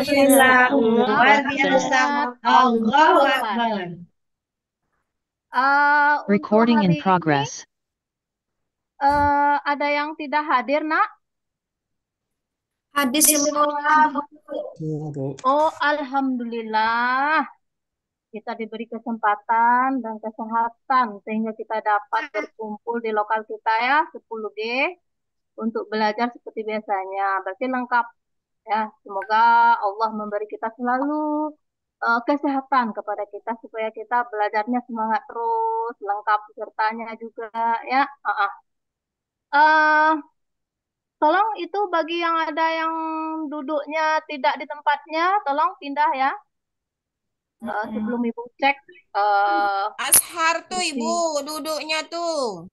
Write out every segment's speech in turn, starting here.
Alhamdulillah, Allahu luar biasa. Akbar. Allahu Allahu Akbar. Akbar. Untuk Recording in hari ini progress. ada yang tidak hadir, Nak? Hadis Di semua, semua Bu. Iya, Bu. Oh, Alhamdulillah. Kita diberi kesempatan dan kesehatan sehingga kita dapat berkumpul di lokal kita ya, 10G, untuk belajar seperti biasanya. Berarti lengkap ya. Semoga Allah memberi kita selalu kesehatan kepada kita supaya kita belajarnya semangat terus, lengkap pesertanya juga ya. Eh, Tolong itu bagi yang ada yang duduknya tidak di tempatnya, tolong pindah ya. Sebelum Ibu cek Ashar tuh isi. Ibu duduknya tuh.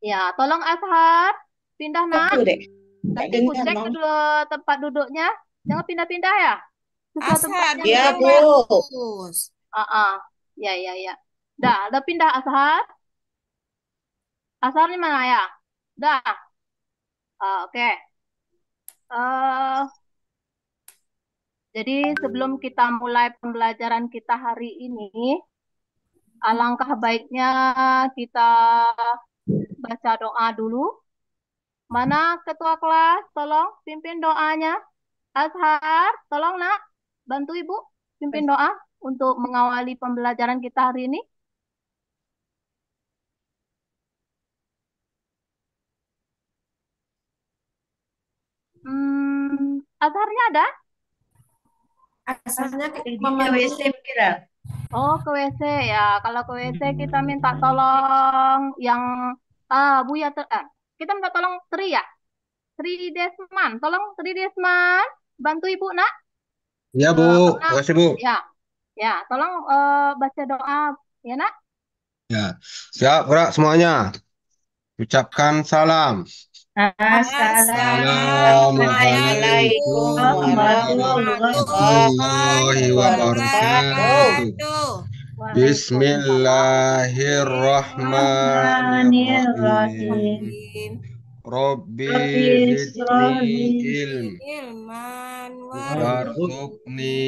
Ya, tolong Ashar pindah nak. Itu deh. Nggak Nanti Ibu dengar, cek Mam. kedua tempat duduknya. Jangan pindah-pindah ya. Sesuai Ashar tempatnya. Iya, duduk Bu. bagus. Ya, ya, ya. Dah, udah pindah Ashar. Ashar di mana ya? Dah. Oke. Eh, jadi sebelum kita mulai pembelajaran kita hari ini, alangkah baiknya kita baca doa dulu. Mana ketua kelas? Tolong pimpin doanya. Azhar, tolong nak, bantu ibu pimpin doa untuk mengawali pembelajaran kita hari ini. Azharnya ada? Asalnya ke WC, Kira. Oh, ke WC ya. Kalau ke WC kita minta tolong yang Buya kita minta tolong Tri ya. Tri Desman, tolong Tri Desman, bantu ibu nak. Iya, Bu. Karena Makasih, Bu. ya, ya, tolong baca doa ya nak. Ya. Siap, gerak semuanya. Ucapkan salam. Assalamualaikum Assalamualaikum warahmatullahi Warahmatullahi wabarakatuh. wabarakatuh. Bismillahirrahmanirrahim. Bismillahirrahmanirrahim. Rabbi Rabbi zidni Israhli ilm. Ilman Warzuqni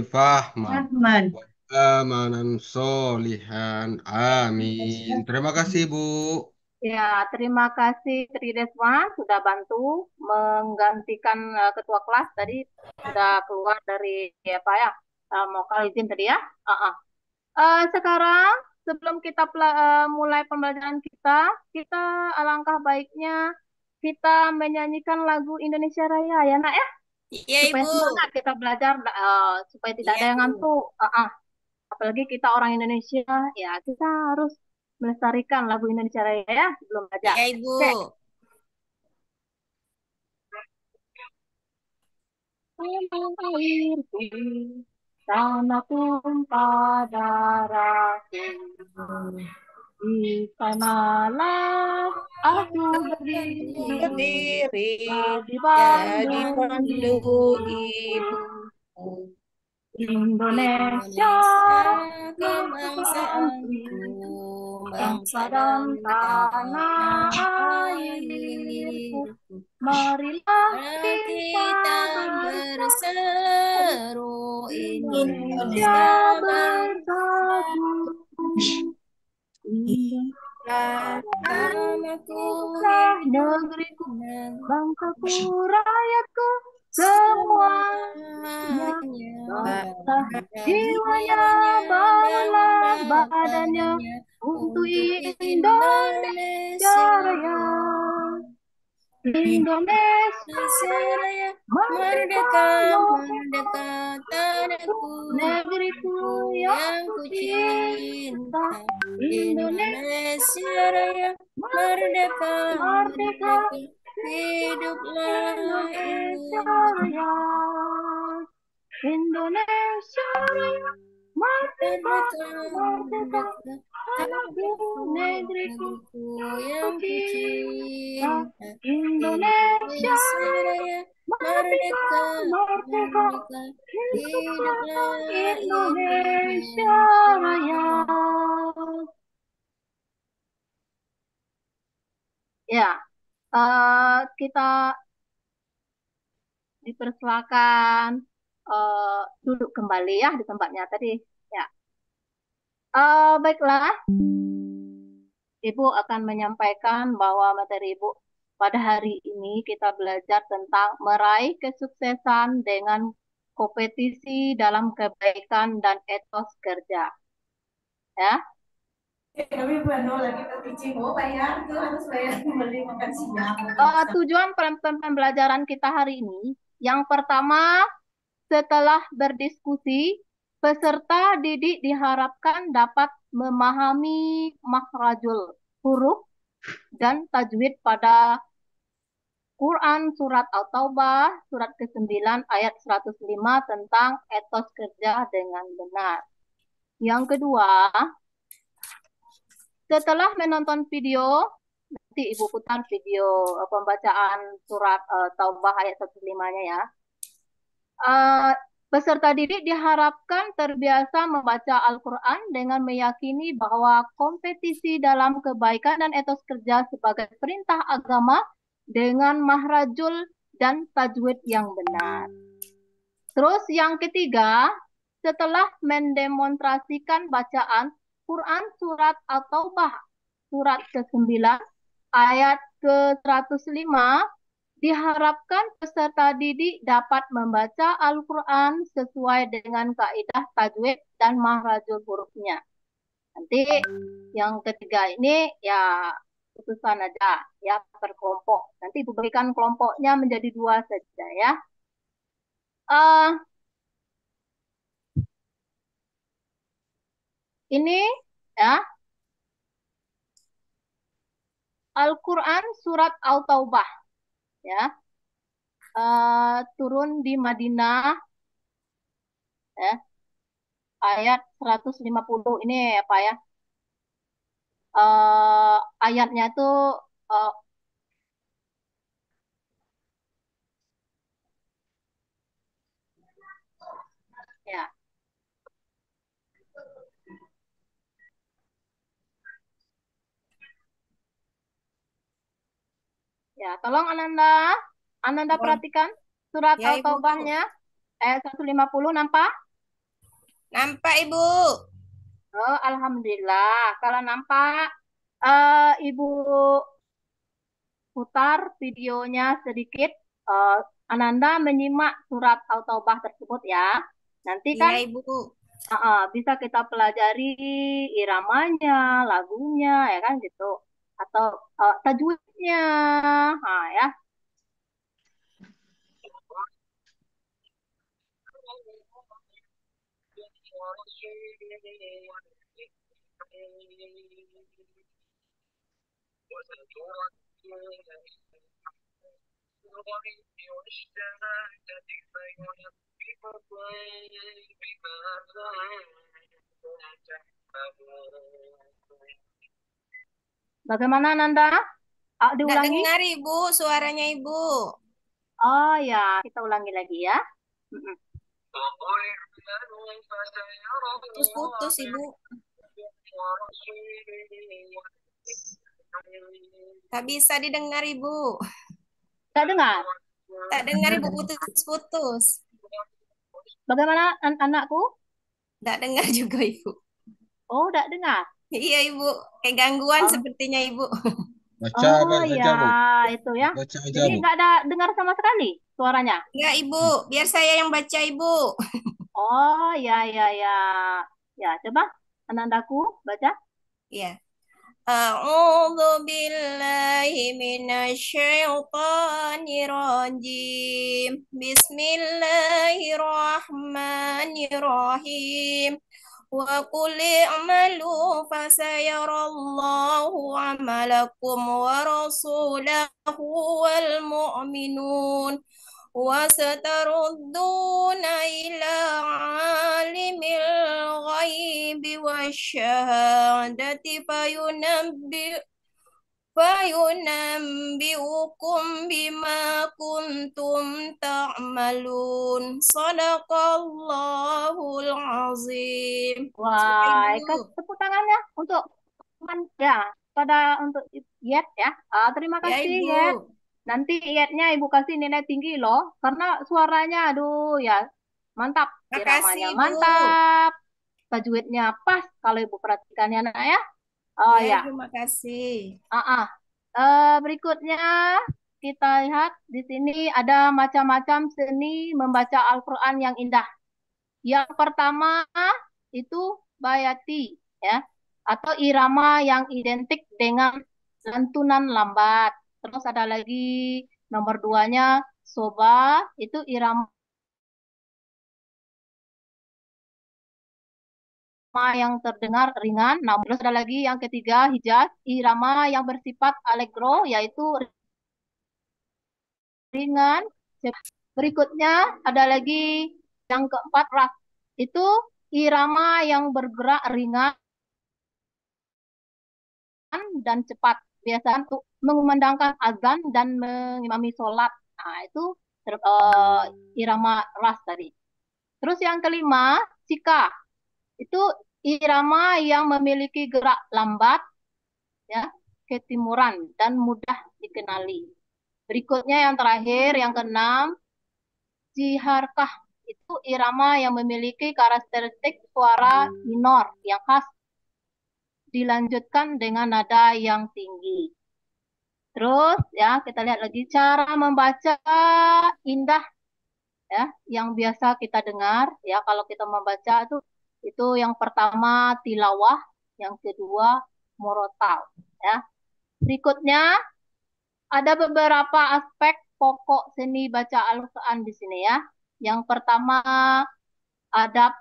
fahman. Rahman. Amanan solihan. Amin. Terima kasih, Bu. Ya, terima kasih Tri Deswan sudah bantu menggantikan ketua kelas tadi sudah keluar dari apa ya mau izin tadi ya. Sekarang sebelum kita mulai pembelajaran kita, kita alangkah baiknya kita menyanyikan lagu Indonesia Raya ya nak ya Iya supaya Ibu. semangat kita belajar supaya tidak Iya ada yang Bu. ngantuk. Apalagi kita orang Indonesia ya kita harus melestarikan lagu Indonesia Raya ya sebelum belajar. Iya Ibu. Oke. Tanah airku, tanah tumpah darahku, di sanalah aku berdiri, Berdiri jadi jadi pandu pandu ibu. ibu. Indonesia, Indonesia bangsaku, kebangsaanku, bangsa bangsa dan dan tanah tanah airku. airku. Marilah Mari kita kita bersatu, berseru Indonesia Indonesia bangsa. bersatu. Tanahku Negeriku, hidup bangsaku, rakyatku, semuanya semuanya bangsa jiwanya, jiwanya bangunlah bangunlah badannya badannya untuk untuk Indonesia Indonesia Raya. Indonesia Indonesia Raya, Raya merdeka, merdeka merdeka, merdeka tanahku negeriku yang yang ku ku cinta. cinta Indonesia Indonesia Raya merdeka, merdeka merdeka, merdeka hiduplah Indonesia Indonesia Raya. Indonesia Raya, merdeka, merdeka merdeka, merdeka tanahku, negeriku, negeriku ku yang ku cinta. cinta Indonesia Indonesia Raya, Raya merdeka, merdeka merdeka, merdeka hiduplah hiduplah Indonesia Raya. Indonesia. Ya, kita dipersilakan duduk kembali ya di tempatnya tadi. Ya. Baiklah, Ibu akan menyampaikan bahwa materi Ibu pada hari ini kita belajar tentang meraih kesuksesan dengan kompetisi dalam kebaikan dan etos kerja. Ya. Kami bukan lagi terbiji mau bayar tuh harus bayar beli makan siang. Tujuan pembelajaran kita hari ini, yang pertama, setelah berdiskusi, peserta didik diharapkan dapat memahami makhrajul huruf dan tajwid pada Quran Surat At-Taubah, Surat ke-9 ayat 105 tentang etos kerja dengan benar. Yang kedua, setelah menonton video, nanti Ibu putar video pembacaan Surat Taubah ayat 105-nya ya. Peserta didik diharapkan terbiasa membaca Al-Quran dengan meyakini bahwa kompetisi dalam kebaikan dan etos kerja sebagai perintah agama dengan mahrajul dan tajwid yang benar. Terus yang ketiga, setelah mendemonstrasikan bacaan Quran Surat At-Taubah Surat ke-9 ayat ke-105, diharapkan peserta didik dapat membaca Al-Quran sesuai dengan kaidah tajwid dan mahrajul hurufnya. Nanti yang ketiga ini ya putusan aja ya per kelompok. Nanti Ibu berikan kelompoknya menjadi 2 saja ya. Ini ya Al-Quran Surat At-Taubah ya. Turun di Madinah ya. Ayat 150 ini apa ya? Ayatnya itu ya. Ya, tolong Ananda perhatikan surat Ya, Ibu. At-Taubahnya ayat 150 nampak? Nampak, Ibu. Oh, alhamdulillah. Kalau nampak, Ibu putar videonya sedikit. Ananda menyimak surat At-Taubah tersebut ya. Nanti kan Iya, Ibu. bisa kita pelajari iramanya, lagunya, ya kan gitu. Atau tajwidnya, ya. Bagaimana Nanda? Nggak Diulangi? dengar, Ibu, suaranya Ibu. Oh ya, kita ulangi lagi ya. Putus-putus, Ibu. Tak bisa didengar, Ibu. Tak dengar? Tak dengar, Ibu, putus-putus. Bagaimana anakku? Tak dengar juga, Ibu. Oh, tak dengar. Iya, Ibu. Kayak gangguan sepertinya, Ibu. Baca ya, aja, Bu. itu ya. Baca aja, Jadi Bu. nggak ada dengar sama sekali suaranya. Enggak, Ibu. Biar saya yang baca, Ibu. Oh, ya. Ya, coba Anandaku baca. Iya. A'udzu billahi minasyaitonir rajim. Bismillahirrahmanirrahim. Wa qul i'malu fasayarallahu 'amalakum wa rasulahu wal mu'minun. وستردون إلى عالم الغيب والشهادة فينبئكم بما كنتم تعملون صدق الله العظيم. Wah, tepuk tangannya untuk ya untuk Yet ya. Terima Ya, kasih Ibu. Yet. Nanti Yetnya Ibu kasih nilai tinggi loh, karena suaranya aduh ya Mantap, Makasih, iramanya Bu. mantap. Tajwidnya pas kalau Ibu perhatikan ya, Nak ya. Oh Ya, ya. Ibu, makasih. Berikutnya kita lihat di sini ada macam-macam seni membaca Al-Quran yang indah. Yang pertama itu bayati, ya, atau irama yang identik dengan lantunan lambat. Terus ada lagi nomor duanya soba, itu irama yang terdengar ringan. Namun terus ada lagi yang ketiga hijaz, irama yang bersifat allegro, yaitu ringan. Berikutnya ada lagi yang keempat ras. Itu irama yang bergerak ringan dan cepat. Biasanya untuk mengumandangkan azan dan mengimami sholat. Nah, itu irama ras tadi. Terus yang kelima, sika. Itu irama yang memiliki gerak lambat, ya, ketimuran dan mudah dikenali. Berikutnya yang terakhir, yang keenam, jiharkah. Itu irama yang memiliki karakteristik suara minor yang khas dilanjutkan dengan nada yang tinggi. Terus ya kita lihat lagi cara membaca indah, ya yang biasa kita dengar ya kalau kita membaca itu yang pertama tilawah, yang kedua murotal ya. Berikutnya ada beberapa aspek pokok seni baca Al-Qur'an di sini ya. Yang pertama adab.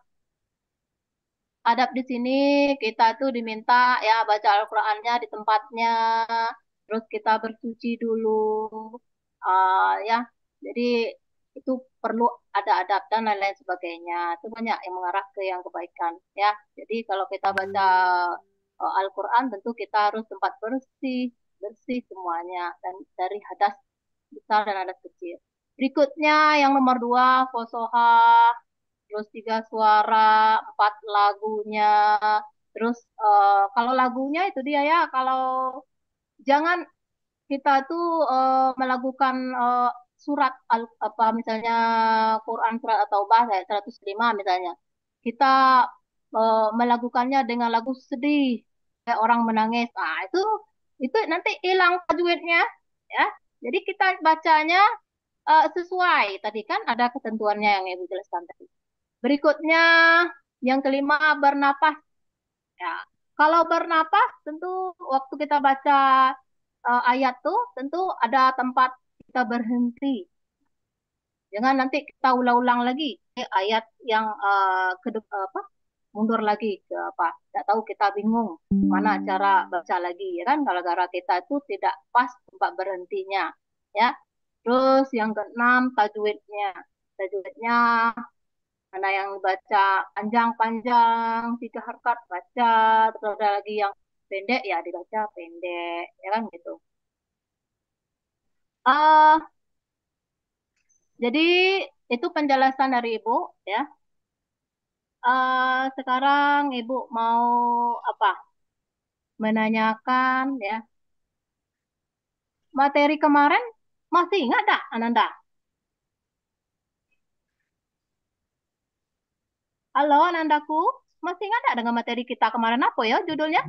Adab di sini kita tuh diminta ya baca Al-Qur'annya di tempatnya, terus kita bersuci dulu, ya. Jadi itu perlu ada adab dan lain-lain sebagainya. Itu banyak yang mengarah ke yang kebaikan ya. Jadi kalau kita baca Al-Qur'an tentu kita harus tempat bersih, bersih semuanya dan dari hadas besar dan hadas kecil. Berikutnya yang nomor dua, fosoha, terus tiga suara, empat lagunya. Terus kalau lagunya itu dia ya, kalau jangan kita tuh melakukan surat apa misalnya Quran surat atau bahasa 105 misalnya. Kita melakukannya dengan lagu sedih, kayak orang menangis. Nah, itu nanti hilang tajwidnya ya. Jadi kita bacanya sesuai. Tadi kan ada ketentuannya yang Ibu jelaskan tadi. Berikutnya yang kelima bernapas. Ya, kalau bernapas tentu waktu kita baca ayat tuh tentu ada tempat kita berhenti. Jangan nanti kita ulang-ulang lagi ayat yang apa mundur lagi ke apa. Tidak tahu kita bingung mana cara baca lagi ya kan kalau gara kita itu tidak pas tempat berhentinya ya. Terus yang keenam tajwidnya. Tajwidnya mana yang baca panjang-panjang, tiga harkat baca, terus ada lagi yang pendek ya dibaca pendek, ya kan gitu. Ah, jadi itu penjelasan dari Ibu ya. Sekarang Ibu mau apa? Menanyakan ya. Materi kemarin masih ingat tak, Ananda? Halo, Anandaku. Masih ingat tak dengan materi kita kemarin apa ya judulnya?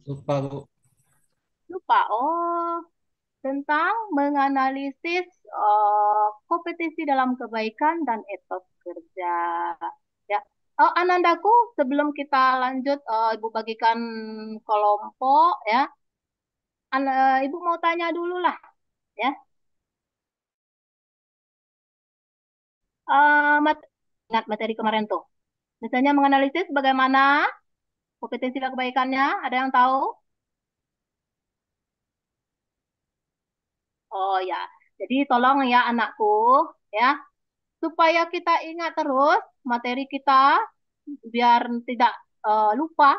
Lupa, Bu. Lupa. Oh, tentang menganalisis kompetisi dalam kebaikan dan etos kerja. Ya, Anandaku, sebelum kita lanjut, Ibu bagikan kelompok ya. Ibu mau tanya dulu lah, ya. Ingat materi kemarin tuh. Misalnya menganalisis bagaimana kompetensi dan kebaikannya. Ada yang tahu? Oh ya, jadi tolong ya anakku, ya supaya kita ingat terus materi kita biar tidak lupa,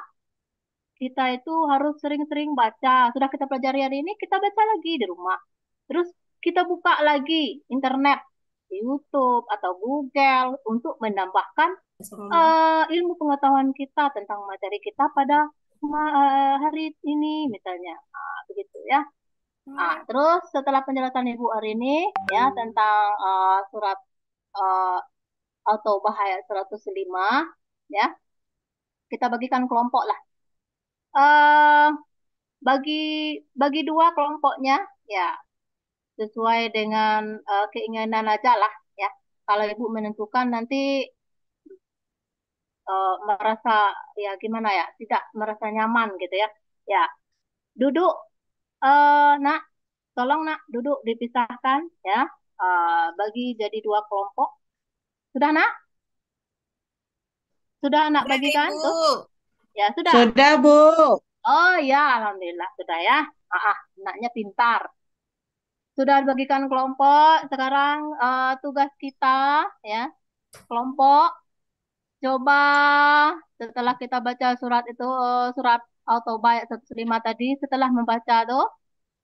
kita itu harus sering-sering baca. Sudah kita pelajari hari ini, kita baca lagi di rumah. Terus kita buka lagi internet di YouTube atau Google untuk menambahkan ilmu pengetahuan kita tentang materi kita pada hari ini misalnya. Nah, begitu ya. Nah, terus setelah penjelasan Ibu hari ini ya tentang surat At-Taubah ayat 105 ya. Kita bagikan kelompok lah. Eh bagi bagi dua kelompoknya ya sesuai dengan keinginan aja lah ya. Kalau ibu menentukan nanti merasa ya gimana ya, tidak merasa nyaman gitu ya. Ya, duduk nak, tolong nak duduk dipisahkan ya. Bagi jadi dua kelompok. Sudah nak? Sudah nak Sudah, bagikan Ibu. tuh? Ya, sudah. Sudah, Bu. Oh ya, alhamdulillah sudah ya. Anaknya pintar. Sudah bagikan kelompok. Sekarang tugas kita ya, kelompok coba setelah kita baca surat itu, surat At-Taubah ayat 105 tadi, setelah membaca tuh,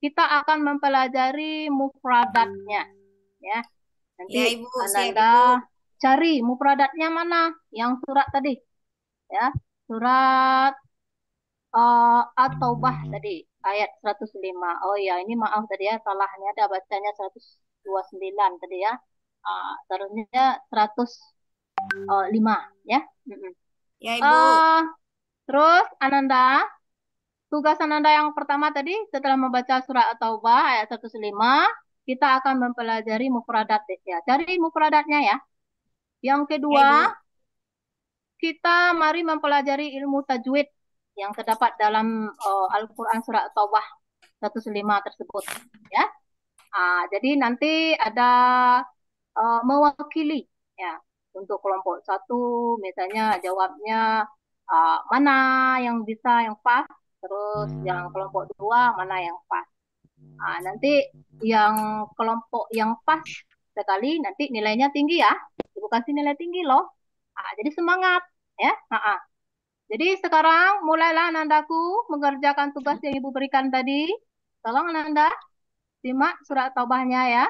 kita akan mempelajari mufradatnya ya. Nanti Ya, Ibu, siap, Ananda Ibu. cari mufradatnya mana yang surat tadi ya. Surat At-Taubah tadi ayat 105. Oh ya, ini maaf tadi ya, salahnya ada bacanya 129 tadi ya. Seharusnya 105 ya. Ya, Ibu. Terus Ananda, tugas Ananda yang pertama tadi setelah membaca surat At-Taubah ayat 105, kita akan mempelajari mufradat ya. Cari mufradatnya ya. Yang Ya, kedua, Ibu. kita mari mempelajari ilmu tajwid yang terdapat dalam Al-Quran surat At-Taubah 105 tersebut ya. Jadi nanti ada mewakili ya untuk kelompok satu, misalnya jawabnya mana yang bisa yang pas, terus yang kelompok dua mana yang pas. Nanti yang kelompok yang pas sekali nanti nilainya tinggi ya, ibu kasih nilai tinggi loh. Jadi semangat ya. Jadi sekarang mulailah Nandaku mengerjakan tugas yang ibu berikan tadi. Tolong Nanda simak surat taubahnya ya.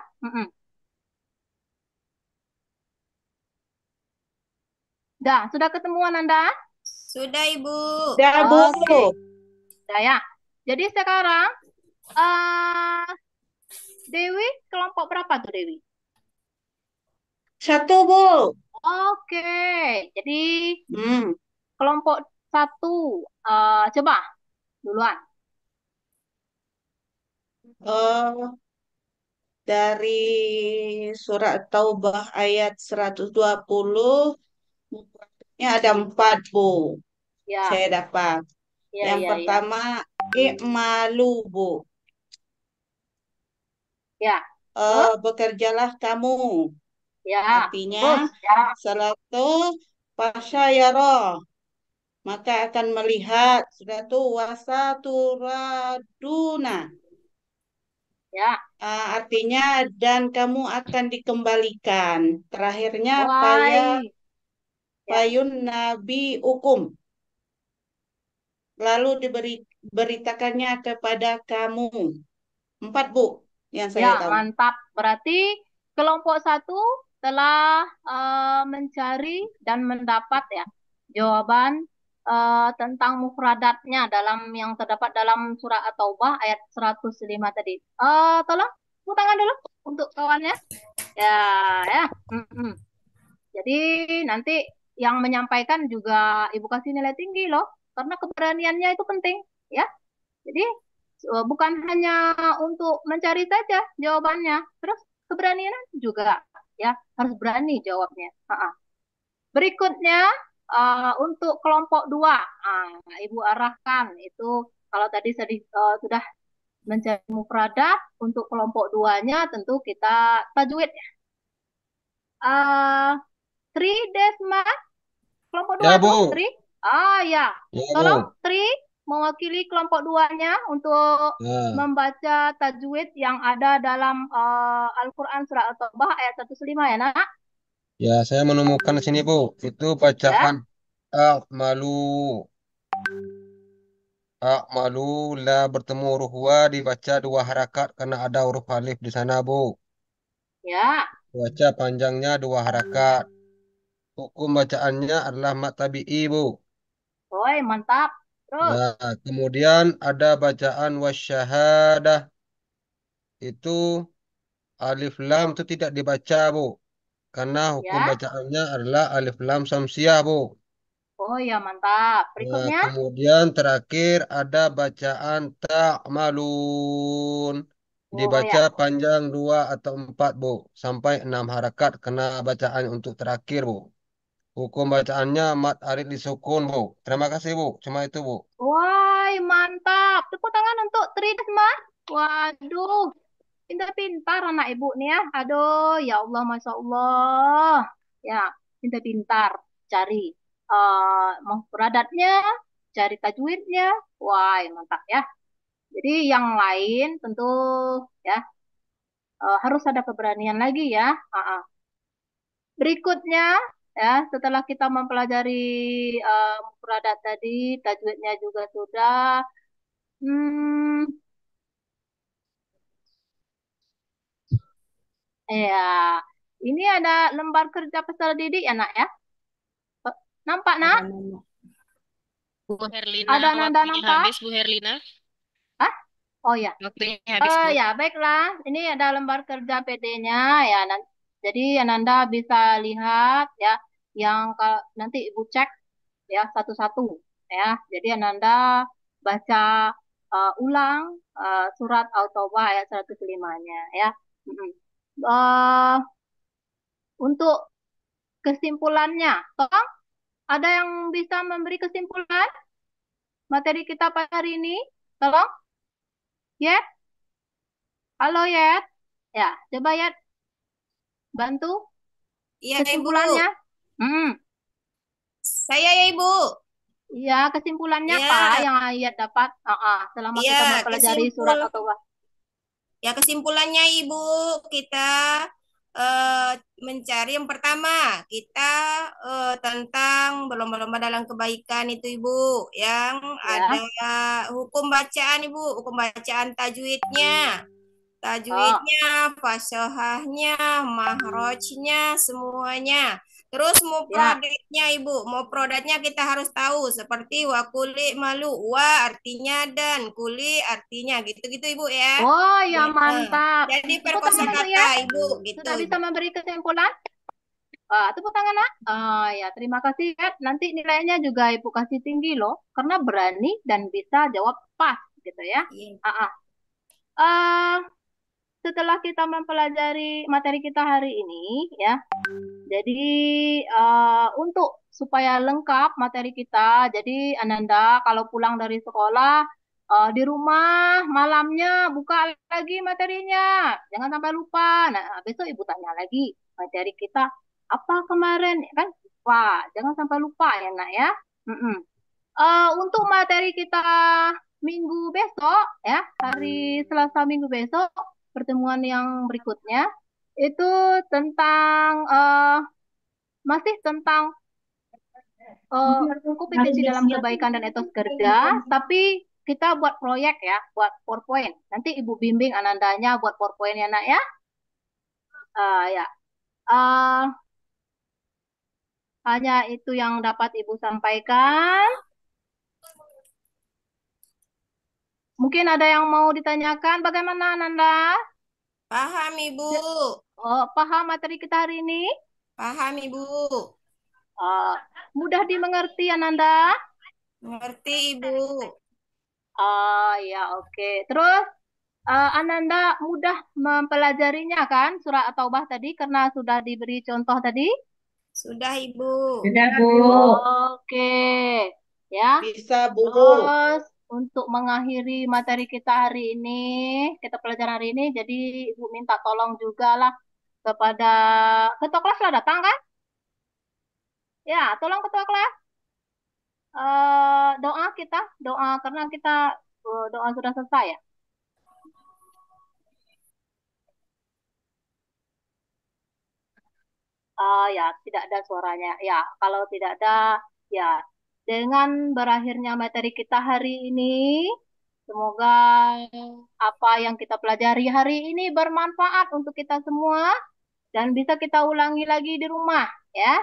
Dah, sudah ketemu Nanda? Sudah, Ibu. Sudah, Bu. Oke. Sudah ya. Jadi sekarang Dewi kelompok berapa tuh Dewi? 1, Bu. Oke. Jadi Hmm. kelompok 1 coba duluan. Dari surat Taubah ayat 120, ini ada 4, Bu. Ya, Saya dapat. ya, Yang ya, ya. pertama, i'malu, Bu. Ya. Terus? Bekerjalah kamu. Ya. Artinya, Terus? salatu fasyayara. Maka akan melihat. Sudah tuh, wasaturaduna. Ya. Artinya, dan kamu akan dikembalikan. Terakhirnya, Why? payun nabi hukum. Lalu diberitakannya kepada kamu. 4, Bu, yang saya Ya, tahu. mantap. Berarti kelompok 1 telah mencari dan mendapat ya jawaban tentang mufradatnya dalam yang terdapat dalam surah At-Taubah ayat 105 tadi. Tolong tepuk tangan dulu untuk kawannya. Ya, ya. Jadi nanti yang menyampaikan juga ibu kasih nilai tinggi loh, karena keberaniannya itu penting ya. Jadi bukan hanya untuk mencari saja jawabannya, terus keberanian juga ya, harus berani jawabnya. Berikutnya untuk kelompok 2, ibu arahkan itu kalau tadi sudah mencari mufradat, untuk kelompok 2-nya tentu kita tajwid ya. Tri Desma, kelompok 2 Ya, tuh, Bu. Tri. Ya. Ya, Tolong Bu. Tri mewakili kelompok 2-nya untuk Ya. membaca tajwid yang ada dalam Al-Quran surah At-Taubah ayat 105 ya, Nak? Ya, saya menemukan di sini, Bu. Itu bacaan akmalu. Akmalu la bertemu huruf wa dibaca 2 harakat karena ada huruf alif di sana, Bu. Ya. Baca panjangnya 2 harakat. Hukum bacaannya adalah mat tabi'i, Bu. Oi, mantap. Terus, Ya, kemudian ada bacaan wasyahadah. Itu alif lam itu tidak dibaca, Bu. karena hukum Ya. bacaannya adalah alif lam samsiah, Bu. Oh ya, mantap. Nah, Berikutnya. kemudian terakhir ada bacaan ta'malun. Oh Dibaca ya. panjang 2 atau 4, Bu. Sampai 6 harakat kena bacaan untuk terakhir, Bu. Hukum bacaannya mat arid disukun, Bu. Terima kasih, Bu. Cuma itu, Bu. Wah, mantap. Tepuk tangan untuk Tridasma. Waduh, pintar-pintar anak ibu nih ya. Aduh, ya Allah, Masya Allah. Ya, pintar-pintar. Cari mufradatnya, cari tajwidnya. Wah, mantap ya. Jadi yang lain tentu ya harus ada keberanian lagi ya. Berikutnya ya, setelah kita mempelajari mufradat tadi, tajwidnya juga sudah. Hmm, ya, ini ada lembar kerja peserta didik ya nak ya. Nampak nak? Bu Herlina, Ada Nanda waktunya nampak? habis Bu Herlina. Hah? Oh ya. Waktunya habis Bu. Ya baiklah. Ini ada lembar kerja PD-nya ya. Jadi Ananda bisa lihat ya. Yang kalau nanti ibu cek ya satu-satu ya. Jadi Ananda baca ulang surat At-Taubah ayat 105-nya ya. Mm-mm. Eh, untuk kesimpulannya, tolong ada yang bisa memberi kesimpulan materi kita pada hari ini? Tolong, Yet. Halo Yet. Ya, coba Yet bantu Iya, Ibu. kesimpulannya. Saya ya, Ibu. Iya, kesimpulannya Ya. apa yang Ayat dapat selama Iya, kita mempelajari surat At-Taubah? Ya, kesimpulannya Ibu, kita mencari yang pertama, kita tentang berlomba-lomba dalam kebaikan itu Ibu, yang Ya. ada hukum bacaan Ibu, hukum bacaan tajwidnya, fasohahnya, mahrojnya, semuanya. Terus mufradatnya Ibu, mufradatnya kita harus tahu seperti wa kuli malu, wa artinya dan, kuli artinya gitu-gitu Ibu ya. Oh ya mantap. Jadi Tepuk tangan untuk ya. perkosakata Ibu gitu. Sudah bisa memberi kesimpulan? Tepuk tangan nak. Ya terima kasih ya. Nanti nilainya juga Ibu kasih tinggi loh, karena berani dan bisa jawab pas gitu ya. Setelah kita mempelajari materi kita hari ini ya, jadi untuk supaya lengkap materi kita, jadi Ananda kalau pulang dari sekolah di rumah malamnya buka lagi materinya, jangan sampai lupa. Nah besok ibu tanya lagi materi kita apa kemarin, kan? Wah jangan sampai lupa ya nak ya. Untuk materi kita minggu besok ya, hari Selasa minggu besok, pertemuan yang berikutnya itu tentang masih tentang kompetensi dalam kebaikan dan etos kerja, tapi kita buat proyek ya, buat PowerPoint. Nanti ibu bimbing Anandanya buat PowerPoint ya nak ya. Hanya itu yang dapat ibu sampaikan. Mungkin ada yang mau ditanyakan, bagaimana Ananda? Paham Ibu. Paham materi kita hari ini? Paham Ibu. Mudah dimengerti Ananda? Mengerti Ibu. Ya oke. Terus Ananda mudah mempelajarinya kan surah At-Taubah tadi karena sudah diberi contoh tadi? Sudah Ibu. Sudah Bu. Oke. Ya. Bisa Bu. Terus untuk mengakhiri materi kita hari ini, kita pelajaran hari ini, jadi Ibu minta tolong juga lah kepada ketua kelas lah datang kan? Ya, tolong ketua kelas. Doa karena kita doa sudah selesai ya. Ya, tidak ada suaranya. Ya, kalau tidak ada, ya. Dengan berakhirnya materi kita hari ini, semoga apa yang kita pelajari hari ini bermanfaat untuk kita semua dan bisa kita ulangi lagi di rumah, ya.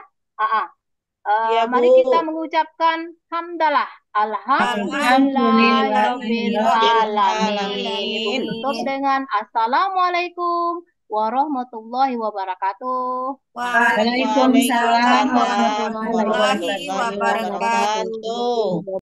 Ya, Mari Bu. kita mengucapkan hamdalah. Alhamdulillahirabbil alamin. Ibu tutup dengan assalamualaikum warahmatullahi wabarakatuh. Waalaikumsalam Waalaikumsalam warahmatullahi warahmatullahi wabarakatuh. wabarakatuh.